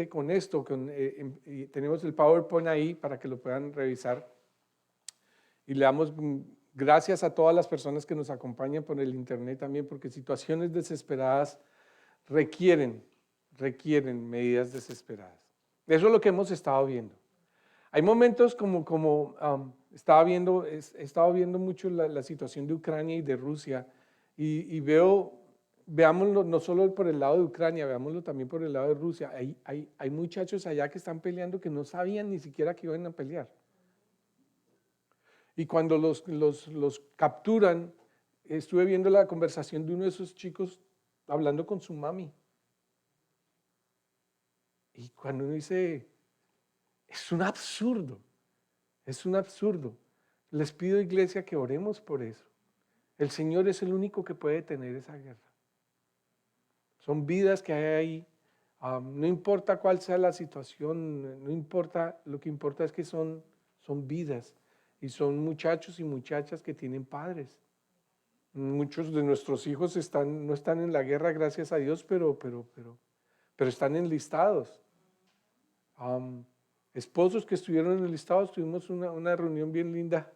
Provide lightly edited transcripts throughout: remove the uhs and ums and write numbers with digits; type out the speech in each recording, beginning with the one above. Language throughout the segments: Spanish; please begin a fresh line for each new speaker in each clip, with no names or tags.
con esto, y tenemos el PowerPoint ahí para que lo puedan revisar. Y le damos gracias a todas las personas que nos acompañan por el internet también, porque situaciones desesperadas requieren medidas desesperadas. Eso es lo que hemos estado viendo. Hay momentos he estado viendo mucho la situación de Ucrania y de Rusia, y veámoslo no solo por el lado de Ucrania, veámoslo también por el lado de Rusia. Hay muchachos allá que están peleando que no sabían ni siquiera que iban a pelear. Y cuando los capturan, estuve viendo la conversación de uno de esos chicos hablando con su mami. Y cuando uno dice, es un absurdo. Les pido, iglesia, que oremos por eso. El Señor es el único que puede detener esa guerra. Son vidas que hay ahí. No importa cuál sea la situación, no importa, lo que importa es que son vidas. Y son muchachos y muchachas que tienen padres. Muchos de nuestros hijos no están en la guerra, gracias a Dios, pero están enlistados. Esposos que estuvieron enlistados, tuvimos una reunión bien linda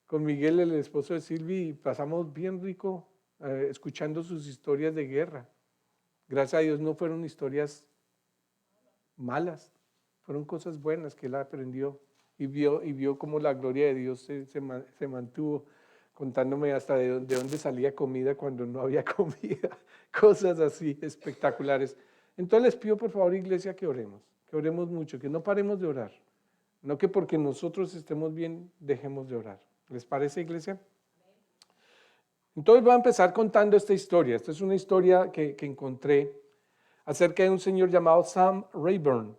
con Miguel, el esposo de Silvi, y pasamos bien rico escuchando sus historias de guerra. Gracias a Dios no fueron historias malas, fueron cosas buenas que él aprendió y vio cómo la gloria de Dios se mantuvo, contándome hasta de dónde salía comida cuando no había comida, cosas así espectaculares. Entonces les pido por favor, iglesia, que oremos mucho, que no paremos de orar, no que porque nosotros estemos bien dejemos de orar. ¿Les parece, iglesia? Entonces voy a empezar contando esta historia. Esta es una historia que encontré acerca de un señor llamado Sam Rayburn.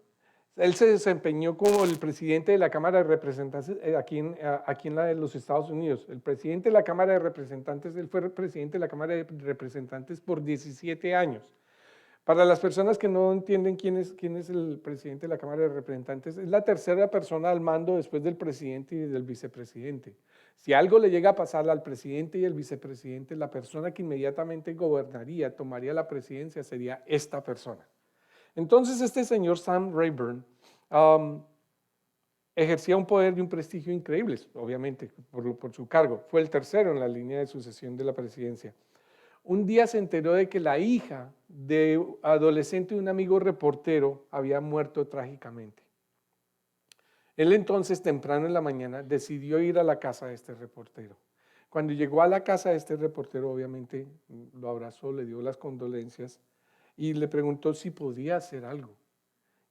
Él se desempeñó como el presidente de la Cámara de Representantes aquí en la de los Estados Unidos. El presidente de la Cámara de Representantes, él fue presidente de la Cámara de Representantes por 17 años. Para las personas que no entienden quién es el presidente de la Cámara de Representantes, es la tercera persona al mando después del presidente y del vicepresidente. Si algo le llega a pasar al presidente y al vicepresidente, la persona que inmediatamente gobernaría, tomaría la presidencia, sería esta persona. Entonces este señor Sam Rayburn ejercía un poder y un prestigio increíbles, obviamente, por su cargo. Fue el tercero en la línea de sucesión de la presidencia. Un día se enteró de que la hija de adolescente de un amigo reportero había muerto trágicamente. Él entonces, temprano en la mañana, decidió ir a la casa de este reportero. Cuando llegó a la casa de este reportero, obviamente lo abrazó, le dio las condolencias y le preguntó si podía hacer algo.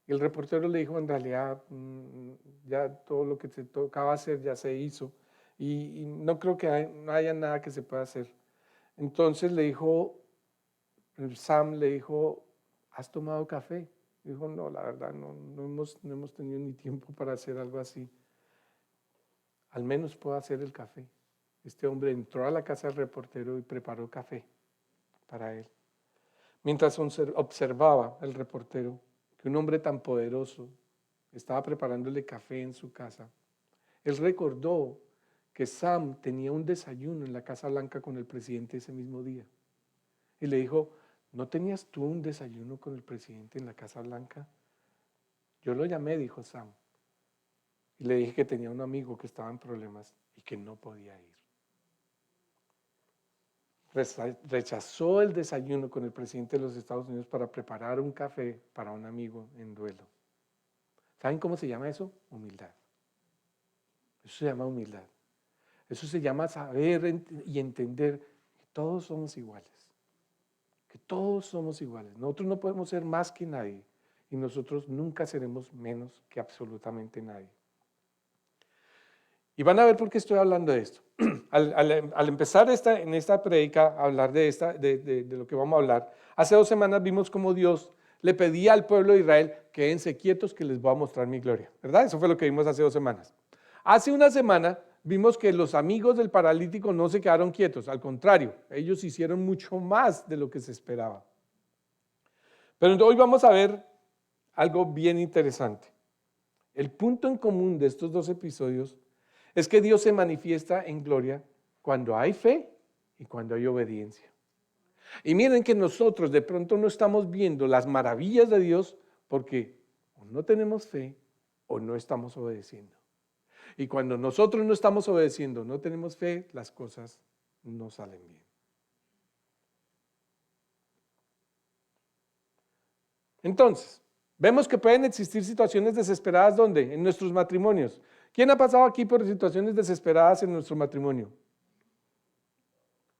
Y el reportero le dijo, en realidad, ya todo lo que se tocaba hacer ya se hizo y no creo que no haya nada que se pueda hacer. Entonces Sam le dijo, ¿has tomado café? Dijo, no, la verdad, no hemos tenido ni tiempo para hacer algo así. Al menos puedo hacer el café. Este hombre entró a la casa del reportero y preparó café para él. Mientras observaba el reportero que un hombre tan poderoso estaba preparándole café en su casa, él recordó que Sam tenía un desayuno en la Casa Blanca con el presidente ese mismo día. Y le dijo, ¿no tenías tú un desayuno con el presidente en la Casa Blanca? Yo lo llamé, dijo Sam, y le dije que tenía un amigo que estaba en problemas y que no podía ir. Rechazó el desayuno con el presidente de los Estados Unidos para preparar un café para un amigo en duelo. ¿Saben cómo se llama eso? Humildad. Eso se llama humildad. Eso se llama saber y entender que todos somos iguales. Que todos somos iguales. Nosotros no podemos ser más que nadie y nosotros nunca seremos menos que absolutamente nadie. Y van a ver por qué estoy hablando de esto. Al empezar en esta prédica a hablar de lo que vamos a hablar, hace 2 semanas vimos cómo Dios le pedía al pueblo de Israel, quédense quietos que les voy a mostrar mi gloria, ¿verdad? Eso fue lo que vimos hace 2 semanas. Hace una semana vimos que los amigos del paralítico no se quedaron quietos, al contrario, ellos hicieron mucho más de lo que se esperaba. Pero hoy vamos a ver algo bien interesante. El punto en común de estos 2 episodios es que Dios se manifiesta en gloria cuando hay fe y cuando hay obediencia. Y miren que nosotros de pronto no estamos viendo las maravillas de Dios porque o no tenemos fe o no estamos obedeciendo. Y cuando nosotros no estamos obedeciendo, no tenemos fe, las cosas no salen bien. Entonces, vemos que pueden existir situaciones desesperadas, ¿dónde? En nuestros matrimonios. ¿Quién ha pasado aquí por situaciones desesperadas en nuestro matrimonio?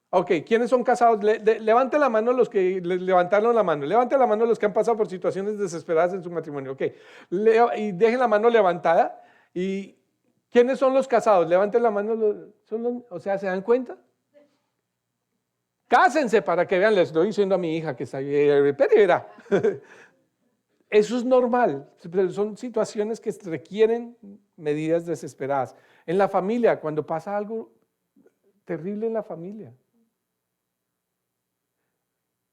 Ok, ¿quiénes son casados? Levante la mano los que levantaron la mano. Levante la mano los que han pasado por situaciones desesperadas en su matrimonio. Ok, y dejen la mano levantada. ¿Y quiénes son los casados? Levanten la mano. O sea, ¿se dan cuenta? Cásense para que vean. Les estoy diciendo a mi hija que está ahí. Verá. Eso es normal. Son situaciones que requieren medidas desesperadas. En la familia, cuando pasa algo terrible en la familia.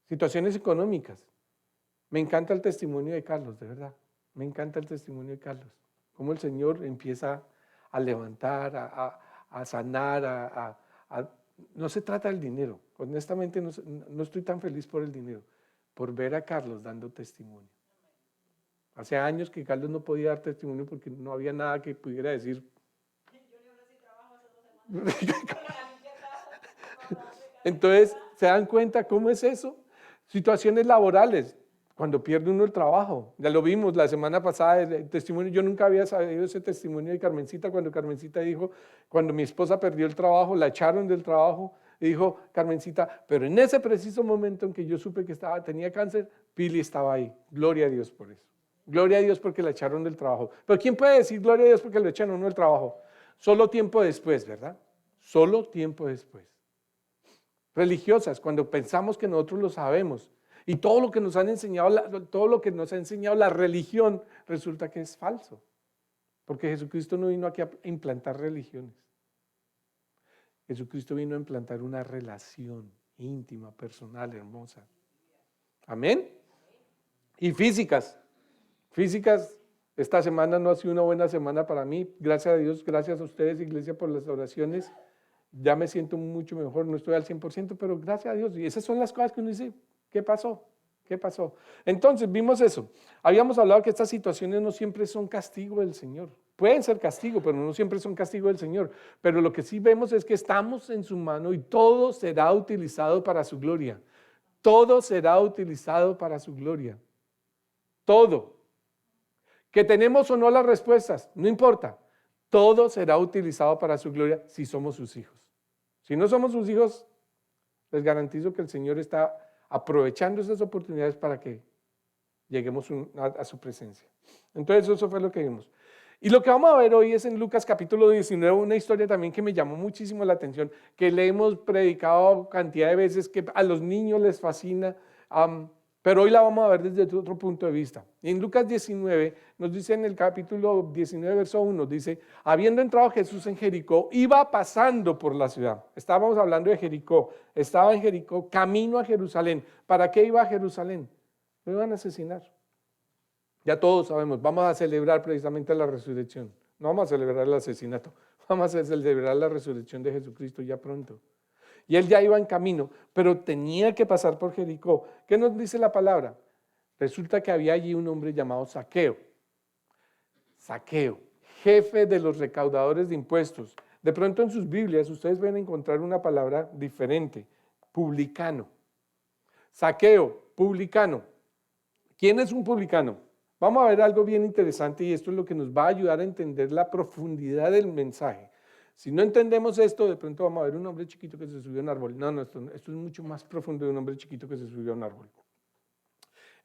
Situaciones económicas. Me encanta el testimonio de Carlos, de verdad. Me encanta el testimonio de Carlos. Cómo el Señor empieza a levantar, a sanar, no se trata del dinero. Honestamente no estoy tan feliz por el dinero, por ver a Carlos dando testimonio. Hace años que Carlos no podía dar testimonio porque no había nada que pudiera decir. Entonces, ¿se dan cuenta cómo es eso? Situaciones laborales, cuando pierde uno el trabajo. Ya lo vimos la semana pasada, el testimonio. Yo nunca había sabido ese testimonio de Carmencita, cuando Carmencita dijo, cuando mi esposa perdió el trabajo, la echaron del trabajo, y dijo Carmencita, pero en ese preciso momento en que yo supe que tenía cáncer, Pili estaba ahí. Gloria a Dios por eso. Gloria a Dios porque la echaron del trabajo. Pero ¿quién puede decir gloria a Dios porque lo echaron uno del trabajo? Solo tiempo después, ¿verdad? Solo tiempo después. Religiosas, cuando pensamos que nosotros lo sabemos y todo lo que nos han enseñado, todo lo que nos ha enseñado la religión, resulta que es falso. Porque Jesucristo no vino aquí a implantar religiones. Jesucristo vino a implantar una relación íntima, personal, hermosa. Amén. Y físicas, esta semana no ha sido una buena semana para mí. Gracias a Dios, gracias a ustedes, iglesia, por las oraciones. Ya me siento mucho mejor, no estoy al 100%, pero gracias a Dios. Y esas son las cosas que uno dice, ¿qué pasó? ¿Qué pasó? Entonces, vimos eso. Habíamos hablado que estas situaciones no siempre son castigo del Señor. Pueden ser castigo, pero no siempre son castigo del Señor. Pero lo que sí vemos es que estamos en su mano y todo será utilizado para su gloria. Todo será utilizado para su gloria. Todo. Que tenemos o no las respuestas, no importa. Todo será utilizado para su gloria si somos sus hijos. Si no somos sus hijos, les garantizo que el Señor está aprovechando esas oportunidades para que lleguemos a su presencia. Entonces eso fue lo que vimos. Y lo que vamos a ver hoy es en Lucas capítulo 19, una historia también que me llamó muchísimo la atención, que le hemos predicado cantidad de veces, que a los niños les fascina, pero hoy la vamos a ver desde otro punto de vista. Y en Lucas 19 nos dice en el capítulo 19, verso 1, dice, habiendo entrado Jesús en Jericó, iba pasando por la ciudad. Estábamos hablando de Jericó, estaba en Jericó, camino a Jerusalén. ¿Para qué iba a Jerusalén? Lo iban a asesinar. Ya todos sabemos, vamos a celebrar precisamente la resurrección. No vamos a celebrar el asesinato, vamos a celebrar la resurrección de Jesucristo ya pronto. Y él ya iba en camino, pero tenía que pasar por Jericó. ¿Qué nos dice la palabra? Resulta que había allí un hombre llamado Zaqueo. Zaqueo, jefe de los recaudadores de impuestos. De pronto en sus Biblias ustedes van a encontrar una palabra diferente, publicano. Zaqueo, publicano. ¿Quién es un publicano? Vamos a ver algo bien interesante y esto es lo que nos va a ayudar a entender la profundidad del mensaje. Si no entendemos esto, de pronto vamos a ver un hombre chiquito que se subió a un árbol. No, esto es mucho más profundo de un hombre chiquito que se subió a un árbol.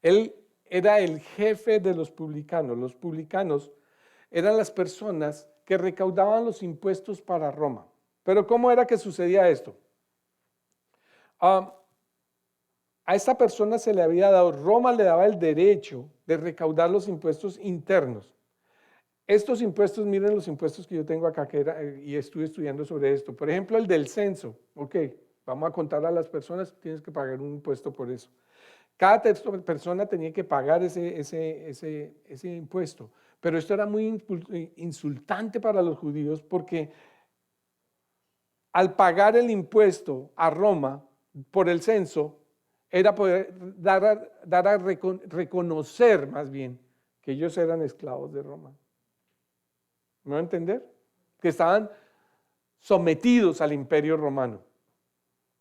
Él era el jefe de los publicanos. Los publicanos eran las personas que recaudaban los impuestos para Roma. Pero ¿cómo era que sucedía esto? A esta persona se le había dado, Roma le daba el derecho de recaudar los impuestos internos. Estos impuestos, miren los impuestos que yo tengo acá y estuve estudiando sobre esto. Por ejemplo, el del censo. Ok, vamos a contar a las personas, tienes que pagar un impuesto por eso. Cada persona tenía que pagar ese impuesto. Pero esto era muy insultante para los judíos porque al pagar el impuesto a Roma por el censo, era poder dar a reconocer más bien que ellos eran esclavos de Roma. ¿Me va a entender? Que estaban sometidos al imperio romano.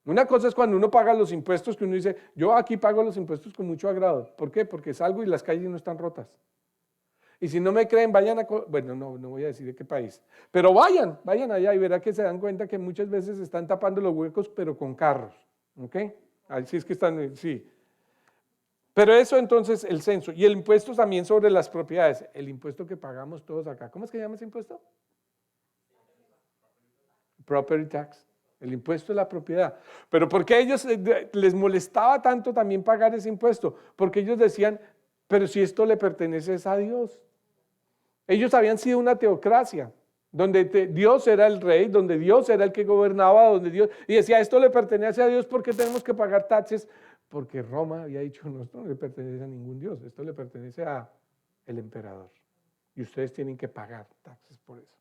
Una cosa es cuando uno paga los impuestos, que uno dice, yo aquí pago los impuestos con mucho agrado. ¿Por qué? Porque salgo y las calles no están rotas. Y si no me creen, vayan a, bueno, no voy a decir de qué país, pero vayan allá y verá que se dan cuenta que muchas veces están tapando los huecos, pero con carros. ¿Ok? Así es que están, sí. Pero eso entonces, el censo y el impuesto también sobre las propiedades, el impuesto que pagamos todos acá. ¿Cómo es que se llama ese impuesto? Property tax, el impuesto de la propiedad. Pero ¿por qué a ellos les molestaba tanto también pagar ese impuesto? Porque ellos decían, pero si esto le pertenece a Dios. Ellos habían sido una teocracia, donde Dios era el rey, donde Dios era el que gobernaba, donde Dios, y decía, esto le pertenece a Dios, ¿por qué tenemos que pagar taxes? Porque Roma había dicho, no, esto no le pertenece a ningún Dios, esto le pertenece al emperador. Y ustedes tienen que pagar taxes por eso.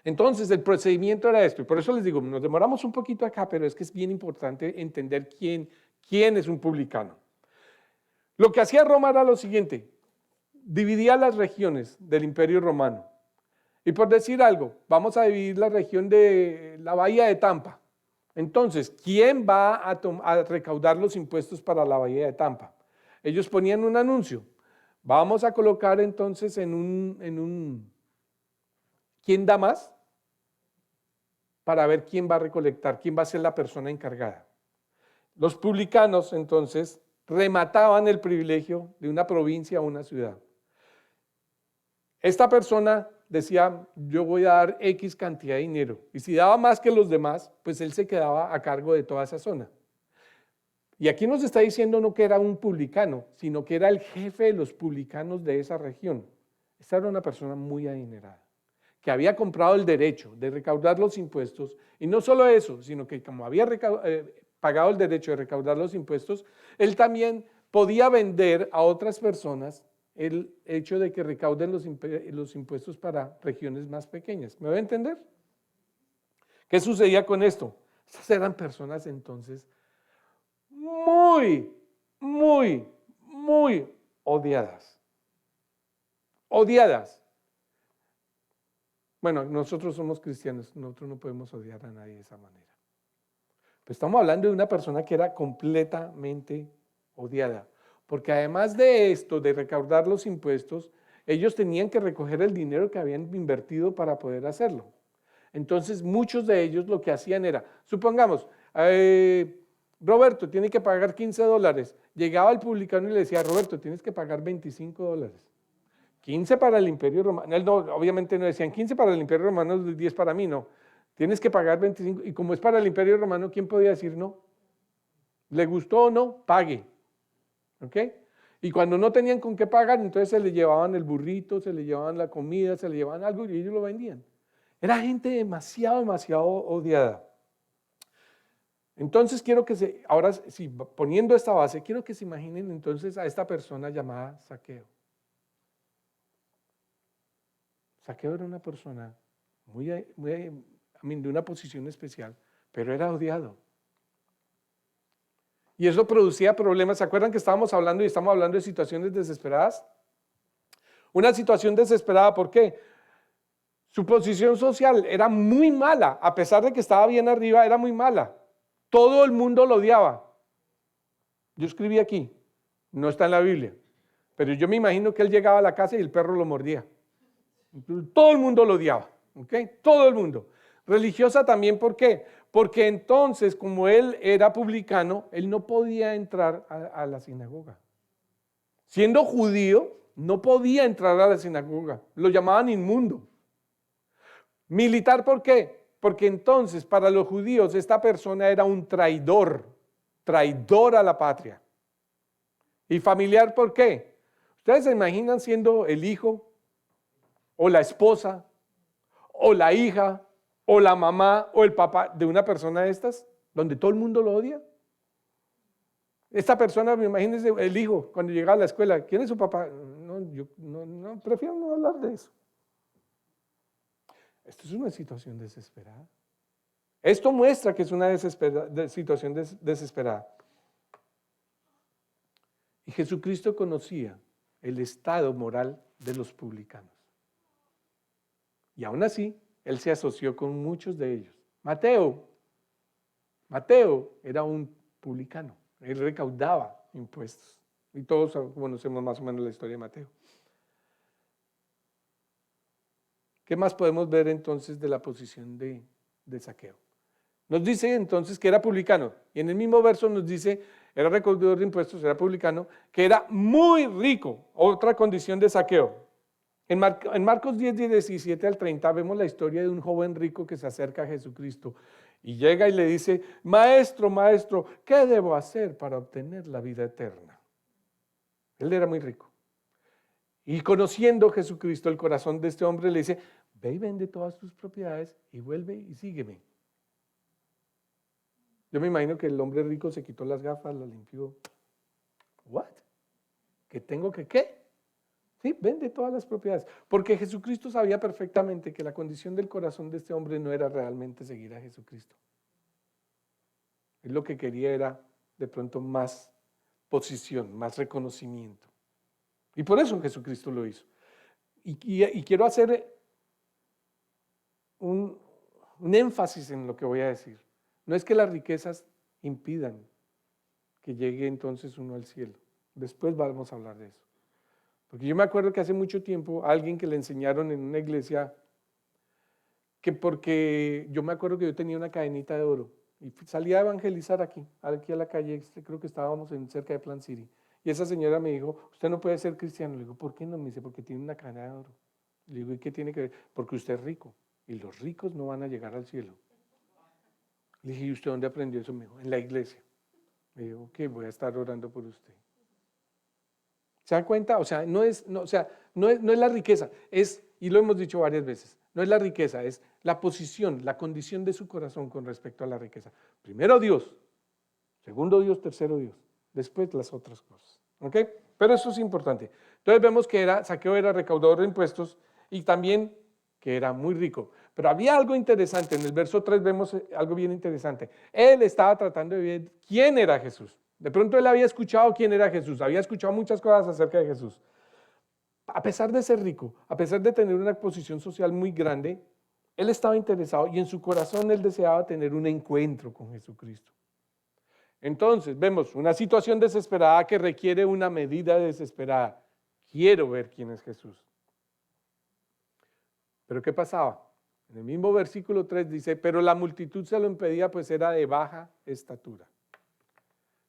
Entonces, el procedimiento era esto, y por eso les digo, nos demoramos un poquito acá, pero es que es bien importante entender quién es un publicano. Lo que hacía Roma era lo siguiente, dividía las regiones del Imperio Romano. Y por decir algo, vamos a dividir la región de la Bahía de Tampa. Entonces, ¿quién va a recaudar los impuestos para la Bahía de Tampa? Ellos ponían un anuncio. Vamos a colocar entonces en un ¿quién da más? Para ver quién va a recolectar, quién va a ser la persona encargada. Los publicanos entonces remataban el privilegio de una provincia a una ciudad. Esta persona decía, yo voy a dar X cantidad de dinero. Y si daba más que los demás, pues él se quedaba a cargo de toda esa zona. Y aquí nos está diciendo no que era un publicano, sino que era el jefe de los publicanos de esa región. Esta era una persona muy adinerada, que había comprado el derecho de recaudar los impuestos. Y no solo eso, sino que como había pagado el derecho de recaudar los impuestos, él también podía vender a otras personas el hecho de que recauden los impuestos para regiones más pequeñas. ¿Me va a entender? ¿Qué sucedía con esto? Estas eran personas entonces muy, muy, muy odiadas. Odiadas. Bueno, nosotros somos cristianos, nosotros no podemos odiar a nadie de esa manera. Pero estamos hablando de una persona que era completamente odiada. Porque además de esto, de recaudar los impuestos, ellos tenían que recoger el dinero que habían invertido para poder hacerlo. Entonces, muchos de ellos lo que hacían era, supongamos, Roberto tiene que pagar $15. Llegaba el publicano y le decía, Roberto, tienes que pagar $25. 15 para el Imperio Romano. No, obviamente no decían 15 para el Imperio Romano, 10 para mí, no. Tienes que pagar 25. Y como es para el Imperio Romano, ¿quién podía decir no? ¿Le gustó o no? Pague. ¿Ok? Y cuando no tenían con qué pagar, entonces se le llevaban el burrito, se le llevaban la comida, se le llevaban algo y ellos lo vendían. Era gente demasiado odiada. Entonces quiero que ahora sí, poniendo esta base, quiero que se imaginen entonces a esta persona llamada Zaqueo. Zaqueo era una persona de una posición especial, pero era odiado. Y eso producía problemas. ¿Se acuerdan que estamos hablando de situaciones desesperadas? Una situación desesperada, ¿por qué? Su posición social era muy mala, a pesar de que estaba bien arriba, era muy mala. Todo el mundo lo odiaba. Yo escribí aquí, no está en la Biblia, pero yo me imagino que él llegaba a la casa y el perro lo mordía. Todo el mundo lo odiaba, ¿ok? Todo el mundo. Religiosa también, ¿por qué? Porque entonces, como él era publicano, él no podía entrar a la sinagoga. Siendo judío, no podía entrar a la sinagoga. Lo llamaban inmundo. Militar, ¿por qué? Porque entonces para los judíos esta persona era un traidor a la patria. Y familiar, ¿por qué? ¿Ustedes se imaginan siendo el hijo o la esposa o la hija o la mamá o el papá de una persona de estas, donde todo el mundo lo odia? Esta persona, imagínense el hijo cuando llegaba a la escuela, ¿quién es su papá? No, yo no, prefiero no hablar de eso. Esto es una situación desesperada. Esto muestra que es una situación desesperada. Y Jesucristo conocía el estado moral de los publicanos. Y aún así, él se asoció con muchos de ellos. Mateo era un publicano, él recaudaba impuestos. Y todos conocemos más o menos la historia de Mateo. ¿Qué más podemos ver entonces de la posición de Zaqueo? Nos dice entonces que era publicano, y en el mismo verso nos dice, era recaudador de impuestos, era publicano, que era muy rico, otra condición de Zaqueo. En Marcos 10, 17 al 30 vemos la historia de un joven rico que se acerca a Jesucristo y llega y le dice, maestro, maestro, ¿qué debo hacer para obtener la vida eterna? Él era muy rico. Y conociendo Jesucristo el corazón de este hombre, le dice, ve y vende todas tus propiedades y vuelve y sígueme. Yo me imagino que el hombre rico se quitó las gafas, las limpió. ¿What? ¿Que tengo que qué? Sí, vende todas las propiedades. Porque Jesucristo sabía perfectamente que la condición del corazón de este hombre no era realmente seguir a Jesucristo. Él lo que quería era de pronto más posición, más reconocimiento. Y por eso Jesucristo lo hizo. Y quiero hacer un énfasis en lo que voy a decir. No es que las riquezas impidan que llegue entonces uno al cielo. Después vamos a hablar de eso. Porque yo me acuerdo que hace mucho tiempo a alguien que le enseñaron en una iglesia que porque yo me acuerdo que yo tenía una cadenita de oro y salía a evangelizar aquí a la calle, creo que estábamos cerca de Plant City. Y esa señora me dijo, usted no puede ser cristiano. Le digo, ¿por qué no? Me dice, porque tiene una cadena de oro. Le digo, ¿y qué tiene que ver? Porque usted es rico y los ricos no van a llegar al cielo. Le dije, ¿y usted dónde aprendió eso? Me dijo, en la iglesia. Me dijo, ok, voy a estar orando por usted. ¿Se dan cuenta? O sea, no es la riqueza, y lo hemos dicho varias veces, no es la riqueza, es la posición, la condición de su corazón con respecto a la riqueza. Primero Dios, segundo Dios, tercero Dios, después las otras cosas. ¿Ok? Pero eso es importante. Entonces vemos que Zaqueo era recaudador de impuestos y también que era muy rico. Pero había algo interesante, en el verso 3 vemos algo bien interesante. Él estaba tratando de ver quién era Jesús. De pronto él había escuchado quién era Jesús, había escuchado muchas cosas acerca de Jesús. A pesar de ser rico, a pesar de tener una posición social muy grande, él estaba interesado y en su corazón él deseaba tener un encuentro con Jesucristo. Entonces vemos una situación desesperada que requiere una medida desesperada. Quiero ver quién es Jesús. Pero ¿qué pasaba? En el mismo versículo 3 dice, pero la multitud se lo impedía, pues era de baja estatura.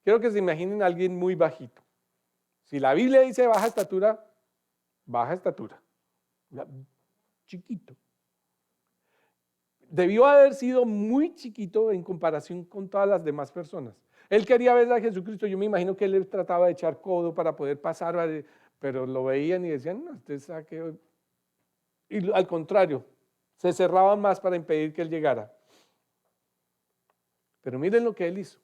Quiero que se imaginen a alguien muy bajito. Si la Biblia dice baja estatura, chiquito. Debió haber sido muy chiquito en comparación con todas las demás personas. Él quería ver a Jesucristo, yo me imagino que él trataba de echar codo para poder pasar, pero lo veían y decían, no, usted saque. Y al contrario, se cerraban más para impedir que él llegara. Pero miren lo que él hizo.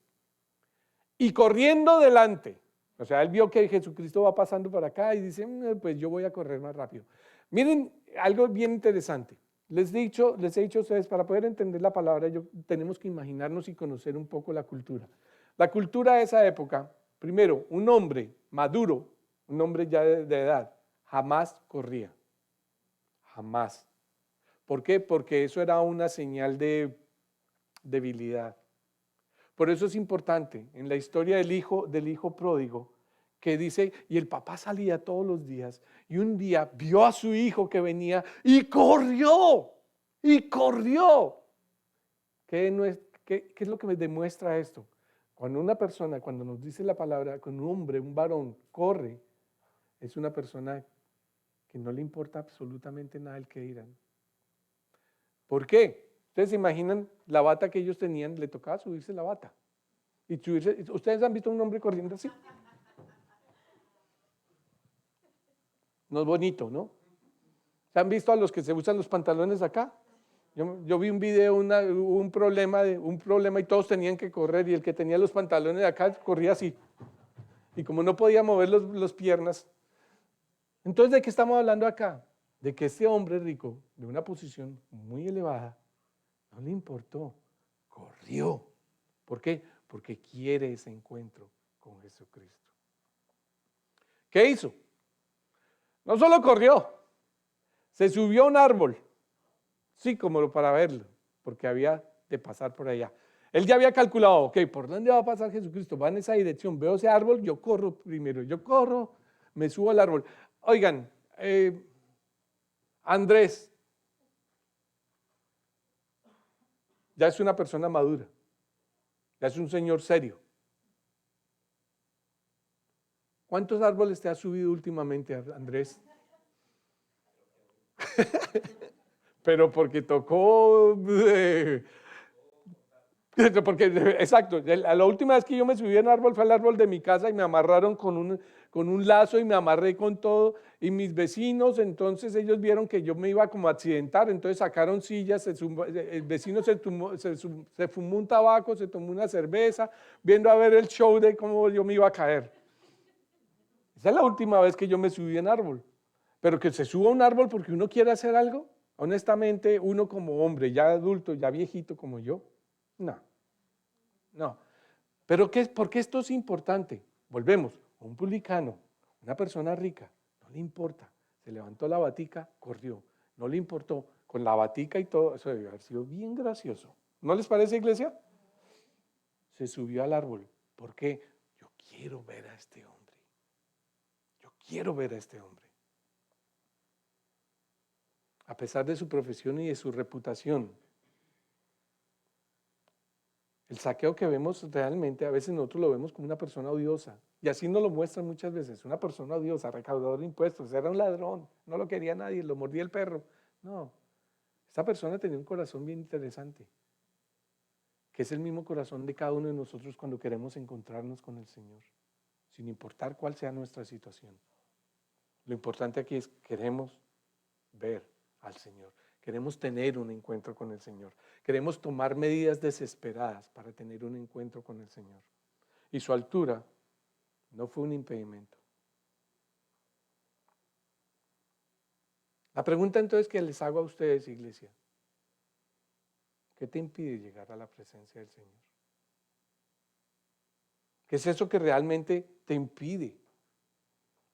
Y corriendo delante, o sea, él vio que Jesucristo va pasando por acá y dice, pues yo voy a correr más rápido. Miren algo bien interesante. Les he dicho a ustedes, para poder entender la palabra, tenemos que imaginarnos y conocer un poco la cultura. La cultura de esa época, primero, un hombre maduro, un hombre ya de edad, jamás corría. Jamás. ¿Por qué? Porque eso era una señal de debilidad. Por eso es importante en la historia del hijo pródigo, que dice, y el papá salía todos los días, y un día vio a su hijo que venía y corrió. ¿Qué es lo que me demuestra esto? Cuando una persona, cuando nos dice la palabra, cuando un hombre, un varón, corre, es una persona que no le importa absolutamente nada el que dirán. ¿Por qué? Ustedes se imaginan la bata que ellos tenían, le tocaba subirse la bata. ¿Ustedes han visto a un hombre corriendo así? No es bonito, ¿no? ¿Se han visto a los que se usan los pantalones acá? Yo vi un video, hubo un problema y todos tenían que correr y el que tenía los pantalones de acá corría así. Y como no podía mover las piernas. Entonces, ¿de qué estamos hablando acá? De que ese hombre rico, de una posición muy elevada, no le importó, corrió. ¿Por qué? Porque quiere ese encuentro con Jesucristo. ¿Qué hizo? No solo corrió, se subió a un árbol, sí, como para verlo, porque había de pasar por allá. Él ya había calculado, ok, ¿por dónde va a pasar Jesucristo? Va en esa dirección, veo ese árbol, yo corro primero, yo corro, me subo al árbol. Oigan, Andrés, ya es una persona madura, ya es un señor serio. ¿Cuántos árboles te has subido últimamente, Andrés? Pero porque tocó, porque, exacto, la última vez que yo me subí en árbol fue al árbol de mi casa y me amarraron con un lazo y me amarré con todo. Y mis vecinos, entonces ellos vieron que yo me iba como a accidentar, entonces sacaron sillas, el vecino se fumó un tabaco, se tomó una cerveza, viendo a ver el show de cómo yo me iba a caer. Esa es la última vez que yo me subí en árbol. Pero que se suba a un árbol porque uno quiere hacer algo, honestamente, uno como hombre, ya adulto, ya viejito como yo, no. Pero ¿por qué esto es importante? Volvemos, un publicano, una persona rica, no le importa, se levantó la batica, corrió, no le importó, con la batica y todo, eso debe haber sido bien gracioso. ¿No les parece, iglesia? Se subió al árbol. ¿Por qué? Yo quiero ver a este hombre. Yo quiero ver a este hombre. A pesar de su profesión y de su reputación. El saqueo que vemos realmente, a veces nosotros lo vemos como una persona odiosa. Y así nos lo muestran muchas veces. Una persona odiosa, recaudador de impuestos, era un ladrón, no lo quería nadie, lo mordía el perro. No, esta persona tenía un corazón bien interesante, que es el mismo corazón de cada uno de nosotros cuando queremos encontrarnos con el Señor, sin importar cuál sea nuestra situación. Lo importante aquí es que queremos ver al Señor. Queremos tener un encuentro con el Señor. Queremos tomar medidas desesperadas para tener un encuentro con el Señor. Y su altura no fue un impedimento. La pregunta entonces que les hago a ustedes, iglesia, ¿qué te impide llegar a la presencia del Señor? ¿Qué es eso que realmente te impide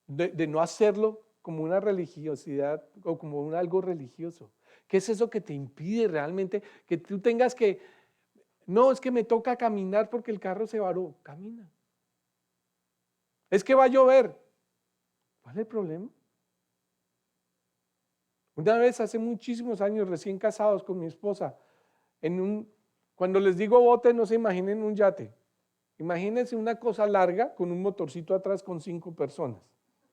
de no hacerlo como una religiosidad o como algo religioso? ¿Qué es eso que te impide realmente que tú tengas que, no, es que me toca caminar porque el carro se varó? Camina. Es que va a llover. ¿Cuál es el problema? Una vez hace muchísimos años, recién casados con mi esposa, cuando les digo bote, no se imaginen un yate. Imagínense una cosa larga con un motorcito atrás con 5 personas.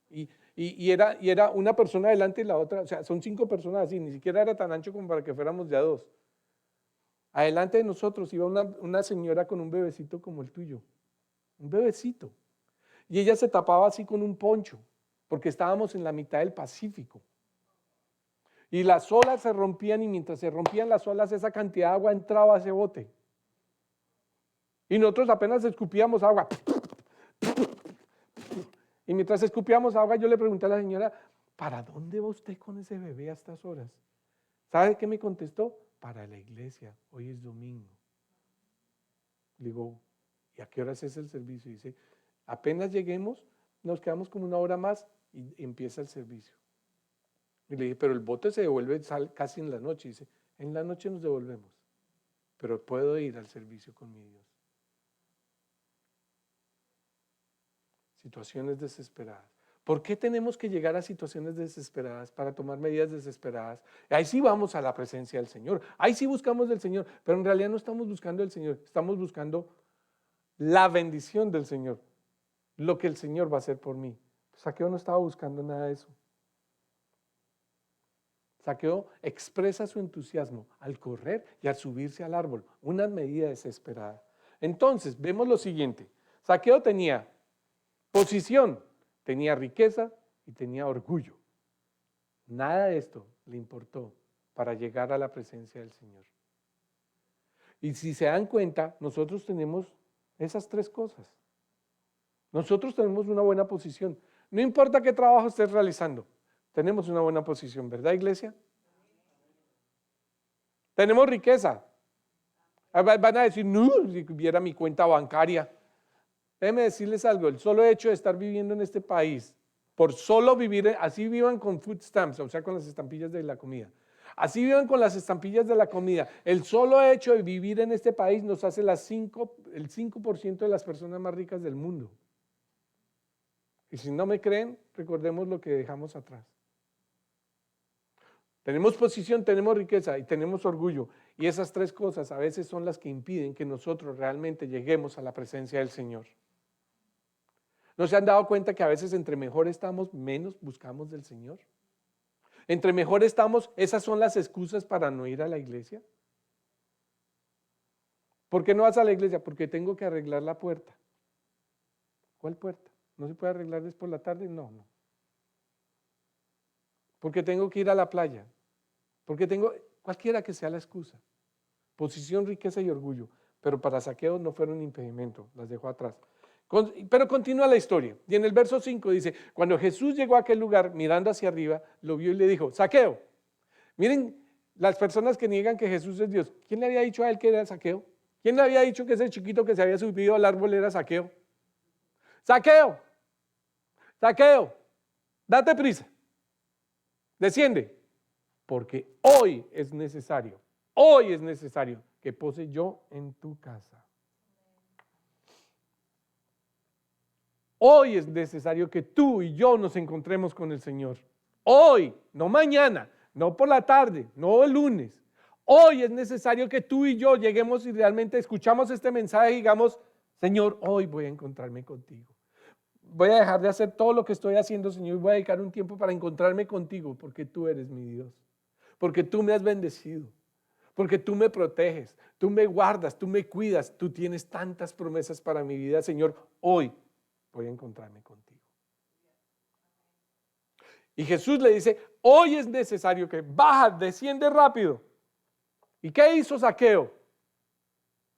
Y era una persona adelante y la otra, o sea, son 5 personas así, ni siquiera era tan ancho como para que fuéramos de a 2. Adelante de nosotros iba una señora con un bebecito como el tuyo, un bebecito. Y ella se tapaba así con un poncho, porque estábamos en la mitad del Pacífico. Y las olas se rompían y mientras se rompían las olas, esa cantidad de agua entraba a ese bote. Y nosotros apenas escupíamos agua. Y mientras escupíamos agua, yo le pregunté a la señora, ¿para dónde va usted con ese bebé a estas horas? ¿Sabe qué me contestó? Para la iglesia, hoy es domingo. Le digo, ¿y a qué horas es el servicio? Y dice, apenas lleguemos, nos quedamos como una hora más y empieza el servicio. Y le dije, pero el bote se devuelve casi en la noche. Y dice, en la noche nos devolvemos, pero puedo ir al servicio con mi Dios. Situaciones desesperadas. ¿Por qué tenemos que llegar a situaciones desesperadas para tomar medidas desesperadas? Ahí sí vamos a la presencia del Señor, ahí sí buscamos del Señor, pero en realidad no estamos buscando el Señor, estamos buscando la bendición del Señor, lo que el Señor va a hacer por mí. Saqueo no estaba buscando nada de eso. Saqueo expresa su entusiasmo al correr y al subirse al árbol, una medida desesperada. Entonces, vemos lo siguiente. Saqueo tenía posición, tenía riqueza y tenía orgullo. Nada de esto le importó para llegar a la presencia del Señor. Y si se dan cuenta, nosotros tenemos esas 3 cosas. Nosotros tenemos una buena posición. No importa qué trabajo estés realizando, tenemos una buena posición, ¿verdad, iglesia? Tenemos riqueza. Van a decir, no, si viera mi cuenta bancaria. Déjenme decirles algo, el solo hecho de estar viviendo en este país por solo vivir, así vivan con food stamps, o sea, con las estampillas de la comida. Así vivan con las estampillas de la comida. El solo hecho de vivir en este país nos hace el 5% de las personas más ricas del mundo. Y si no me creen, recordemos lo que dejamos atrás. Tenemos posición, tenemos riqueza y tenemos orgullo. Y esas tres cosas a veces son las que impiden que nosotros realmente lleguemos a la presencia del Señor. ¿No se han dado cuenta que a veces entre mejor estamos, menos buscamos del Señor? Entre mejor estamos, esas son las excusas para no ir a la iglesia. ¿Por qué no vas a la iglesia? Porque tengo que arreglar la puerta. ¿Cuál puerta? ¿No se puede arreglar después por la tarde? No. Porque tengo que ir a la playa. Porque tengo, cualquiera que sea la excusa. Posición, riqueza y orgullo. Pero para Zaqueo no fueron un impedimento, las dejó atrás. Pero continúa la historia. Y en el verso 5 dice, cuando Jesús llegó a aquel lugar, mirando hacia arriba, lo vio y le dijo, Zaqueo. Miren las personas que niegan que Jesús es Dios. ¿Quién le había dicho a él que era Zaqueo? ¿Quién le había dicho que ese chiquito que se había subido al árbol era Zaqueo? Zaqueo, Zaqueo, date prisa, desciende, porque hoy es necesario que pose yo en tu casa. Hoy es necesario que tú y yo nos encontremos con el Señor. Hoy, no mañana, no por la tarde, no el lunes. Hoy es necesario que tú y yo lleguemos y realmente escuchamos este mensaje y digamos, Señor, hoy voy a encontrarme contigo. Voy a dejar de hacer todo lo que estoy haciendo, Señor, y voy a dedicar un tiempo para encontrarme contigo, porque tú eres mi Dios, porque tú me has bendecido, porque tú me proteges, tú me guardas, tú me cuidas, tú tienes tantas promesas para mi vida, Señor, hoy voy a encontrarme contigo. Y Jesús le dice, hoy es necesario que baja, desciende rápido. ¿Y qué hizo Zaqueo?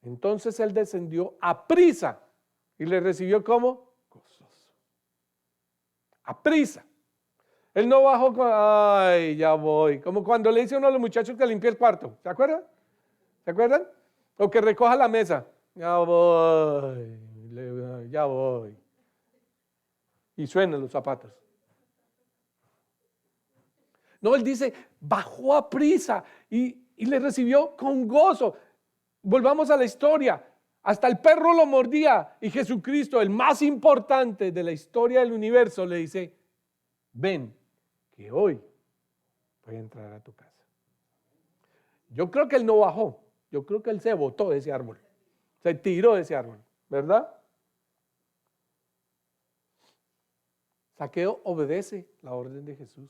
Entonces él descendió a prisa y le recibió como gozoso. A prisa. Él no bajó con, ay, ya voy. Como cuando le dice uno a los muchachos que limpie el cuarto. ¿Se acuerdan? ¿Se acuerdan? O que recoja la mesa. Ya voy, ya voy. Y suenan los zapatos. No, él dice, bajó a prisa y le recibió con gozo. Volvamos a la historia. Hasta el perro lo mordía y Jesucristo, el más importante de la historia del universo, le dice, ven, que hoy voy a entrar a tu casa. Yo creo que él no bajó, yo creo que él se botó de ese árbol, se tiró de ese árbol, ¿verdad? Zaqueo obedece la orden de Jesús.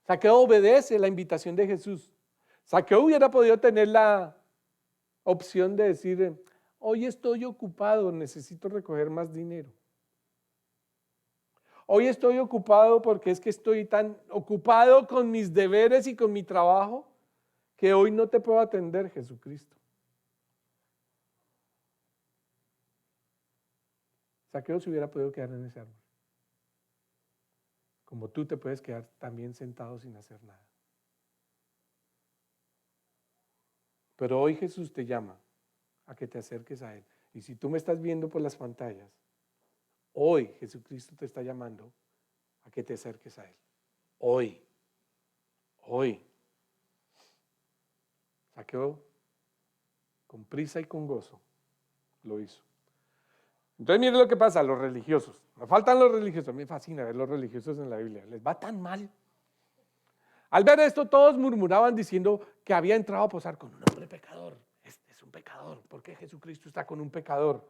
Zaqueo obedece la invitación de Jesús. Zaqueo hubiera podido tener la opción de decir, hoy estoy ocupado, necesito recoger más dinero. Hoy estoy ocupado porque es que estoy tan ocupado con mis deberes y con mi trabajo que hoy no te puedo atender, Jesucristo. Zaqueo se hubiera podido quedar en ese árbol. Como tú te puedes quedar también sentado sin hacer nada. Pero hoy Jesús te llama a que te acerques a Él. Y si tú me estás viendo por las pantallas, hoy Jesucristo te está llamando a que te acerques a Él. Hoy. Zaqueo, con prisa y con gozo, lo hizo. Entonces miren lo que pasa a los religiosos. Me faltan los religiosos. Me fascina ver los religiosos en la Biblia. Les va tan mal. Al ver esto, todos murmuraban diciendo que había entrado a posar con un hombre pecador. Este es un pecador. ¿Por qué Jesucristo está con un pecador?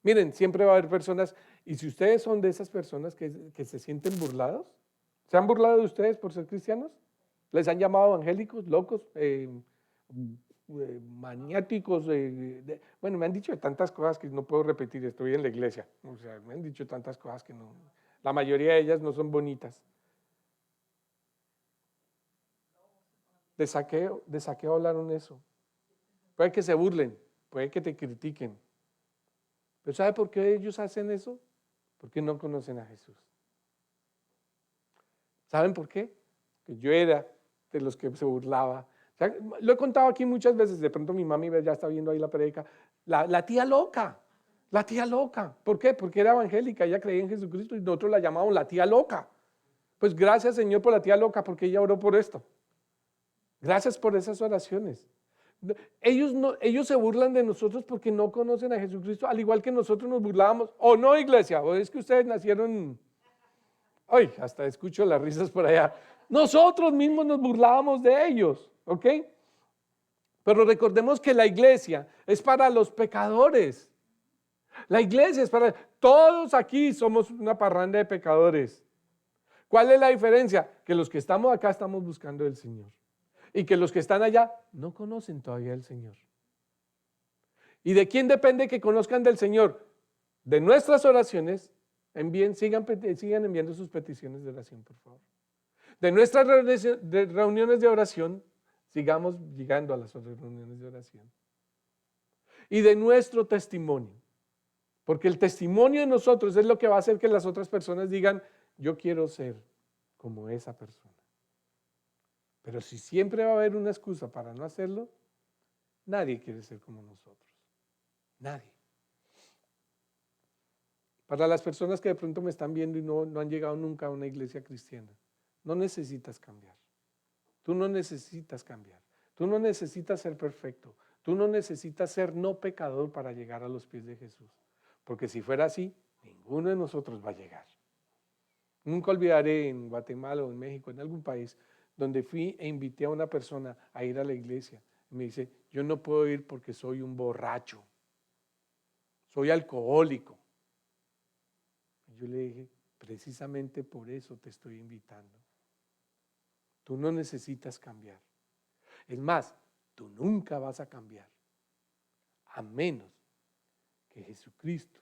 Miren, siempre va a haber personas, y si ustedes son de esas personas que se sienten burlados, ¿se han burlado de ustedes por ser cristianos? ¿Les han llamado evangélicos, locos, maniáticos? Bueno, me han dicho tantas cosas que no puedo repetir, estoy en la iglesia. O sea, me han dicho tantas cosas que no, la mayoría de ellas no son bonitas. De saqueo hablaron eso. Puede que se burlen, puede que te critiquen. ¿Pero sabe por qué ellos hacen eso? Porque no conocen a Jesús. ¿Saben por qué? Que yo era de los que se burlaba. O sea, lo he contado aquí muchas veces, de pronto mi mami ya está viendo ahí la predica. La tía loca, La tía loca. ¿Por qué? Porque era evangélica, ella creía en Jesucristo y nosotros la llamábamos la tía loca. Pues gracias, Señor, por la tía loca, porque ella oró por esto. Gracias por esas oraciones. Ellos se burlan de nosotros porque no conocen a Jesucristo, al igual que nosotros nos burlábamos. O no, iglesia, o es que ustedes nacieron. Ay, hasta escucho las risas por allá. Nosotros mismos nos burlábamos de ellos, ¿ok? Pero recordemos que la iglesia es para los pecadores. La iglesia es para... Todos aquí somos una parranda de pecadores. ¿Cuál es la diferencia? Que los que estamos acá estamos buscando al Señor. Y que los que están allá no conocen todavía al Señor. ¿Y de quién depende que conozcan del Señor? De nuestras oraciones. Sigan enviando sus peticiones de oración, por favor. De nuestras reuniones de oración, sigamos llegando a las otras reuniones de oración. Y de nuestro testimonio. Porque el testimonio de nosotros es lo que va a hacer que las otras personas digan, yo quiero ser como esa persona. Pero si siempre va a haber una excusa para no hacerlo, nadie quiere ser como nosotros. Nadie. Para las personas que de pronto me están viendo y no han llegado nunca a una iglesia cristiana, no necesitas cambiar. Tú no necesitas cambiar. Tú no necesitas ser perfecto. Tú no necesitas ser no pecador para llegar a los pies de Jesús. Porque si fuera así, ninguno de nosotros va a llegar. Nunca olvidaré en Guatemala o en México, en algún país, donde fui e invité a una persona a ir a la iglesia. Y me dice, yo no puedo ir porque soy un borracho. Soy alcohólico. Y yo le dije, precisamente por eso te estoy invitando. Tú no necesitas cambiar. Es más, tú nunca vas a cambiar. A menos que Jesucristo,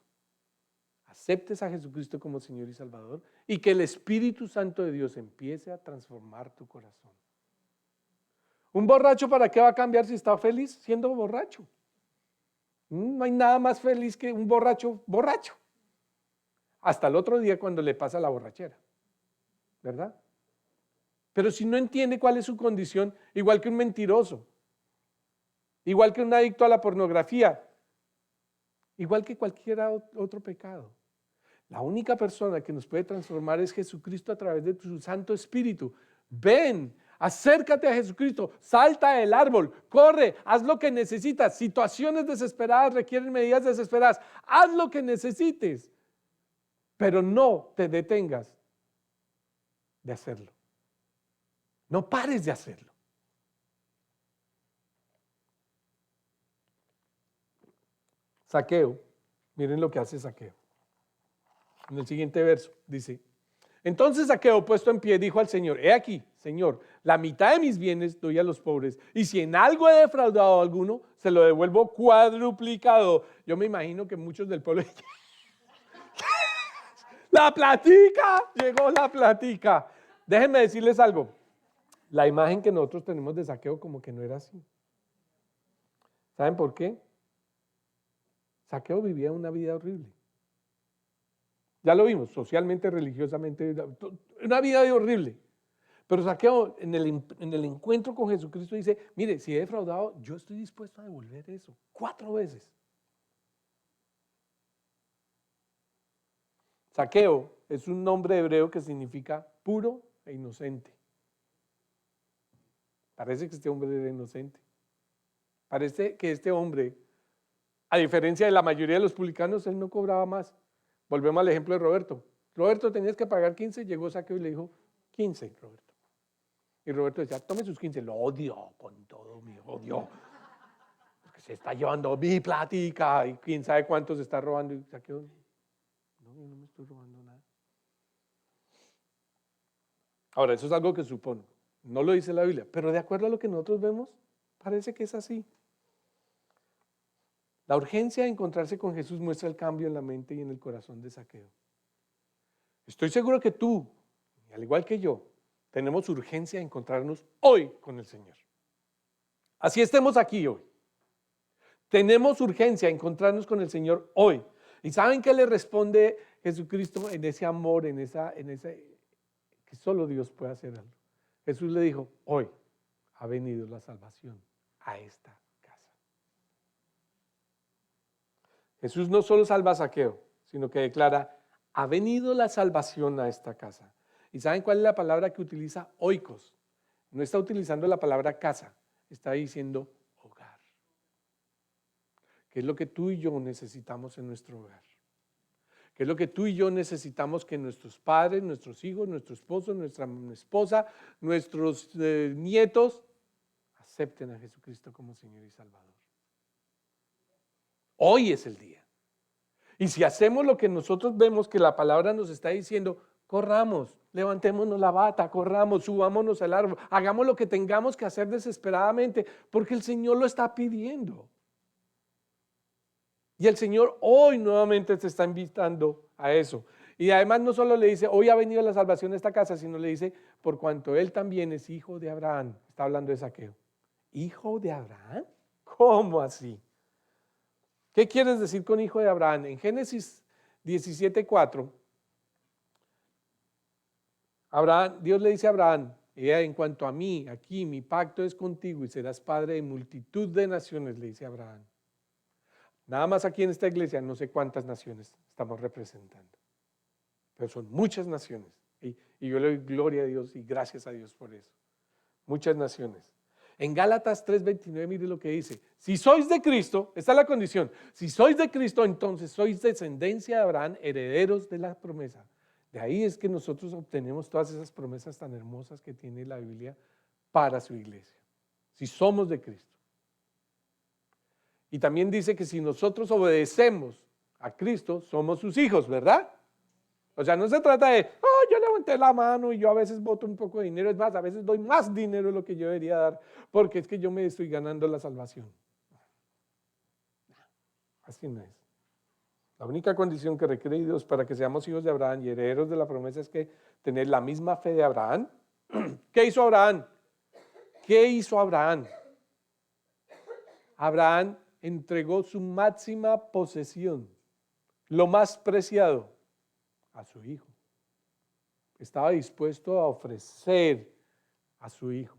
aceptes a Jesucristo como Señor y Salvador y que el Espíritu Santo de Dios empiece a transformar tu corazón. ¿Un borracho para qué va a cambiar si está feliz siendo borracho? No hay nada más feliz que un borracho borracho. Hasta el otro día cuando le pasa la borrachera, ¿verdad? Pero si no entiende cuál es su condición, igual que un mentiroso, igual que un adicto a la pornografía, igual que cualquier otro pecado. La única persona que nos puede transformar es Jesucristo a través de su Santo Espíritu. Ven, acércate a Jesucristo, salta del árbol, corre, haz lo que necesitas. Situaciones desesperadas requieren medidas desesperadas. Haz lo que necesites, pero no te detengas de hacerlo. No pares de hacerlo. Zaqueo, miren lo que hace Zaqueo. En el siguiente verso dice, entonces Zaqueo, puesto en pie, dijo al Señor, he aquí, Señor, la mitad de mis bienes doy a los pobres, y si en algo he defraudado a alguno, se lo devuelvo cuadruplicado. Yo me imagino que muchos del pueblo, la platica, llegó la platica. Déjenme decirles algo, la imagen que nosotros tenemos de Zaqueo como que no era así. ¿Saben por qué? Zaqueo vivía una vida horrible. Ya lo vimos, socialmente, religiosamente, una vida horrible. Pero Zaqueo en el encuentro con Jesucristo dice, mire, si he defraudado, yo estoy dispuesto a devolver eso 4 veces. Zaqueo es un nombre hebreo que significa puro e inocente. Parece que este hombre era inocente. Parece que este hombre, a diferencia de la mayoría de los publicanos, él no cobraba más. Volvemos al ejemplo de Roberto. Roberto, tenías que pagar 15, llegó Zaqueo y le dijo, 15, Roberto. Y Roberto decía, tome sus 15, lo odio con todo mi odio. Porque se está llevando mi platica y quién sabe cuánto se está robando. Y Zaqueo, no, yo no me estoy robando nada. Ahora, eso es algo que supongo. No lo dice la Biblia, pero de acuerdo a lo que nosotros vemos, parece que es así. La urgencia de encontrarse con Jesús muestra el cambio en la mente y en el corazón de Zaqueo. Estoy seguro que tú, al igual que yo, tenemos urgencia de encontrarnos hoy con el Señor. Así estemos aquí hoy. Tenemos urgencia de encontrarnos con el Señor hoy. ¿Y saben qué le responde Jesucristo en ese amor, en ese que solo Dios puede hacer algo? Jesús le dijo, hoy ha venido la salvación a esta casa. Jesús no solo salva a Zaqueo, sino que declara, ha venido la salvación a esta casa. ¿Y saben cuál es la palabra que utiliza? Oikos. No está utilizando la palabra casa, está diciendo hogar. ¿Qué es lo que tú y yo necesitamos en nuestro hogar? ¿Qué es lo que tú y yo necesitamos que nuestros padres, nuestros hijos, nuestro esposo, nuestra esposa, nuestros nietos acepten a Jesucristo como Señor y Salvador? Hoy es el día. Y si hacemos lo que nosotros vemos que la palabra nos está diciendo, corramos, levantémonos la bata, corramos, subámonos al árbol, hagamos lo que tengamos que hacer desesperadamente, porque el Señor lo está pidiendo. Y el Señor hoy nuevamente te está invitando a eso. Y además no solo le dice, hoy ha venido la salvación a esta casa, sino le dice, por cuanto él también es hijo de Abraham. Está hablando de Zaqueo. ¿Hijo de Abraham? ¿Cómo así? ¿Qué quieres decir con hijo de Abraham? En Génesis 17:4, Dios le dice a Abraham, en cuanto a mí, aquí mi pacto es contigo y serás padre de multitud de naciones, le dice a Abraham. Nada más aquí en esta iglesia, no sé cuántas naciones estamos representando, pero son muchas naciones. Y yo le doy gloria a Dios y gracias a Dios por eso. Muchas naciones. En Gálatas 3:29, mire lo que dice. Si sois de Cristo, esta es la condición. Si sois de Cristo, entonces sois descendencia de Abraham, herederos de la promesa. De ahí es que nosotros obtenemos todas esas promesas tan hermosas que tiene la Biblia para su iglesia. Si somos de Cristo. Y también dice que si nosotros obedecemos a Cristo, somos sus hijos, ¿verdad? O sea, no se trata de, yo levanté la mano y yo a veces boto un poco de dinero. Es más, a veces doy más dinero de lo que yo debería dar, porque es que yo me estoy ganando la salvación. Así no es. La única condición que requiere Dios para que seamos hijos de Abraham y herederos de la promesa es que tener la misma fe de Abraham. ¿Qué hizo Abraham? ¿Qué hizo Abraham? Abraham entregó su máxima posesión, lo más preciado, a su hijo. Estaba dispuesto a ofrecer a su hijo.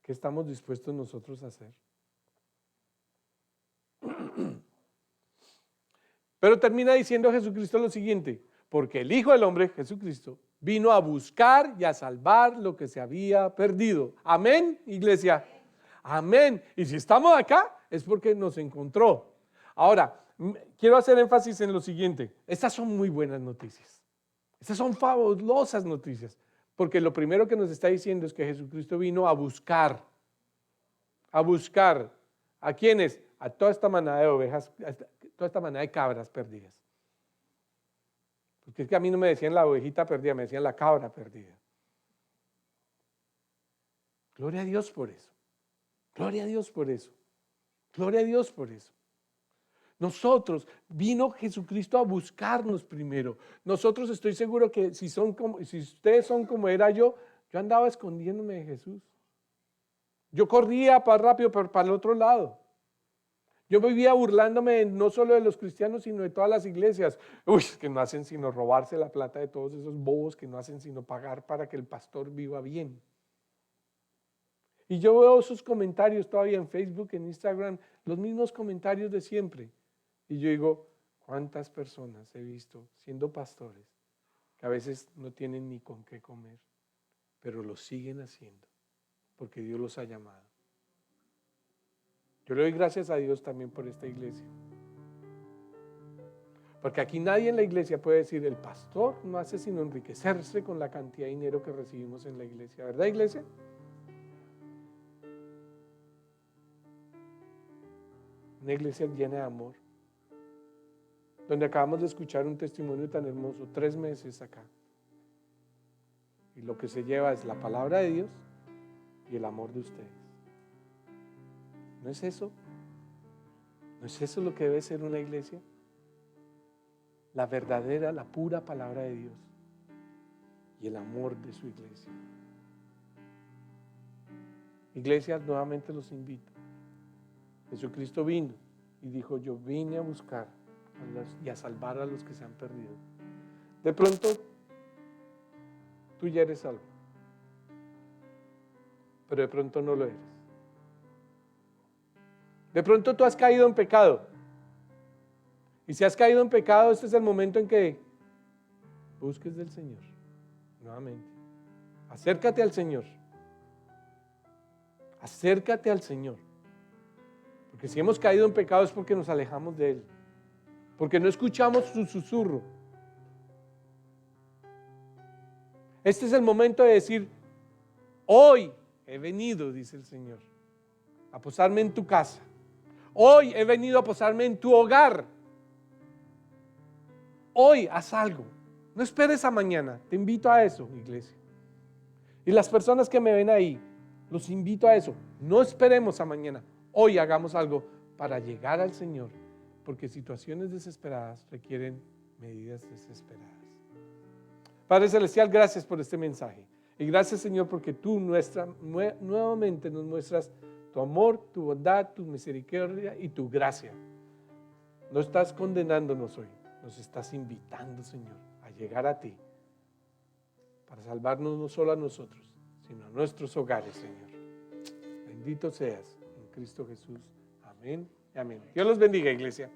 ¿Qué estamos dispuestos nosotros a hacer? Pero termina diciendo Jesucristo lo siguiente, porque el Hijo del Hombre, Jesucristo, vino a buscar y a salvar lo que se había perdido. Amén, iglesia. Amén. Y si estamos acá es porque nos encontró. Ahora, quiero hacer énfasis en lo siguiente. Estas son muy buenas noticias. Estas son fabulosas noticias. Porque lo primero que nos está diciendo es que Jesucristo vino a buscar. ¿A buscar? ¿A quiénes? A toda esta manada de ovejas, a toda esta manada de cabras perdidas. Porque es que a mí no me decían la ovejita perdida, me decían la cabra perdida. Gloria a Dios por eso. Gloria a Dios por eso. Gloria a Dios por eso. Nosotros, vino Jesucristo a buscarnos primero. Nosotros estoy seguro que si ustedes son como era yo andaba escondiéndome de Jesús. Yo corría para rápido, para el otro lado. Yo vivía burlándome no solo de los cristianos, sino de todas las iglesias. Que no hacen sino robarse la plata de todos esos bobos que no hacen sino pagar para que el pastor viva bien. Y yo veo sus comentarios todavía en Facebook, en Instagram, los mismos comentarios de siempre. Y yo digo, ¿cuántas personas he visto siendo pastores que a veces no tienen ni con qué comer, pero lo siguen haciendo porque Dios los ha llamado? Yo le doy gracias a Dios también por esta iglesia. Porque aquí nadie en la iglesia puede decir, el pastor no hace sino enriquecerse con la cantidad de dinero que recibimos en la iglesia. ¿Verdad, iglesia? Una iglesia llena de amor, donde acabamos de escuchar un testimonio tan hermoso, 3 meses acá. Y lo que se lleva es la palabra de Dios y el amor de ustedes. ¿No es eso? ¿No es eso lo que debe ser una iglesia? La verdadera, la pura palabra de Dios y el amor de su iglesia. Iglesias, nuevamente los invito. Jesucristo vino y dijo, yo vine a buscar y a salvar a los que se han perdido. De pronto, tú ya eres salvo, pero de pronto no lo eres. De pronto tú has caído en pecado, Y si has caído en pecado, este es el momento en que busques del Señor nuevamente. Acércate al Señor. Acércate al Señor. Porque si hemos caído en pecado es porque nos alejamos de Él. Porque no escuchamos su susurro. Este es el momento de decir, hoy he venido, dice el Señor, a posarme en tu casa. Hoy he venido a posarme en tu hogar. Hoy haz algo. No esperes a mañana. Te invito a eso, iglesia. Y las personas que me ven ahí, los invito a eso. No esperemos a mañana. Hoy hagamos algo para llegar al Señor. Porque situaciones desesperadas requieren medidas desesperadas. Padre Celestial, gracias por este mensaje. Y gracias, Señor, porque tú nuevamente nos muestras tu amor, tu bondad, tu misericordia y tu gracia. No estás condenándonos hoy, nos estás invitando, Señor, a llegar a ti para salvarnos no solo a nosotros, sino a nuestros hogares, Señor. Bendito seas en Cristo Jesús. Amén y amén. Dios los bendiga, iglesia.